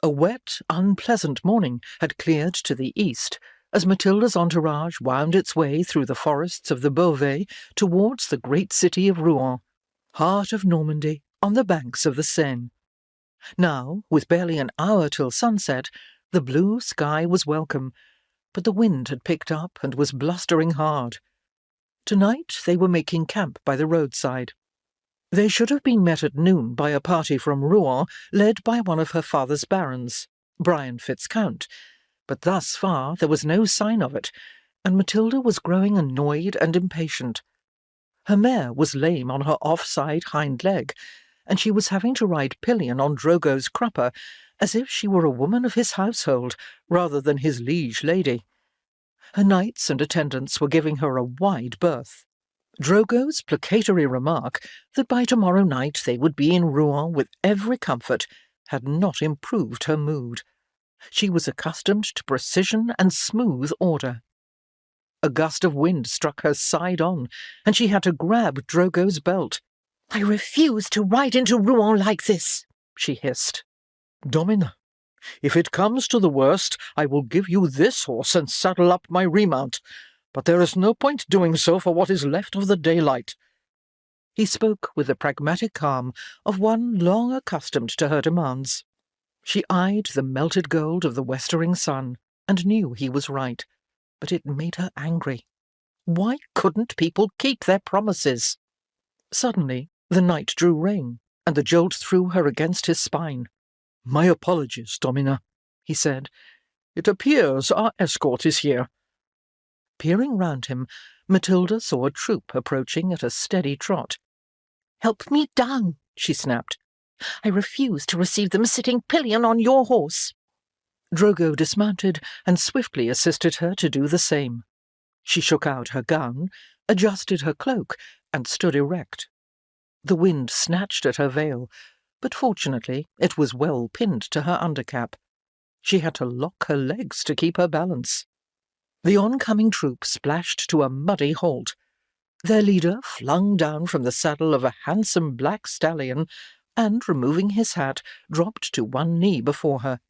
A wet, unpleasant morning had cleared to the east as Matilda's entourage wound its way through the forests of the Beauvais towards the great city of Rouen, heart of Normandy, on the banks of the Seine. Now, with barely an hour till sunset, the blue sky was welcome, but the wind had picked up and was blustering hard. Tonight they were making camp by the roadside. They should have been met at noon by a party from Rouen led by one of her father's barons, Brian Fitzcount, but thus far there was no sign of it, and Matilda was growing annoyed and impatient. Her mare was lame on her off-side hind leg, and she was having to ride pillion on Drogo's crupper as if she were a woman of his household rather than his liege lady. Her knights and attendants were giving her a wide berth. Drogo's placatory remark that by tomorrow night they would be in Rouen with every comfort had not improved her mood. She was accustomed to precision and smooth order. A gust of wind struck her side on, and she had to grab Drogo's belt. "I refuse to ride into Rouen like this," she hissed. "Domina, if it comes to the worst, I will give you this horse and saddle up my remount, but there is no point doing so for what is left of the daylight." He spoke with the pragmatic calm of one long accustomed to her demands. She eyed the melted gold of the westering sun and knew he was right, but it made her angry. Why couldn't people keep their promises? Suddenly, the night drew rein, and the jolt threw her against his spine. "My apologies, Domina," he said. "It appears our escort is here." Peering round him, Matilda saw a troop approaching at a steady trot. "Help me down," she snapped. "I refuse to receive them sitting pillion on your horse." Drogo dismounted and swiftly assisted her to do the same. She shook out her gown, adjusted her cloak, and stood erect. The wind snatched at her veil, but fortunately it was well pinned to her undercap. She had to lock her legs to keep her balance. The oncoming troop splashed to a muddy halt. Their leader flung down from the saddle of a handsome black stallion and, removing his hat, dropped to one knee before her.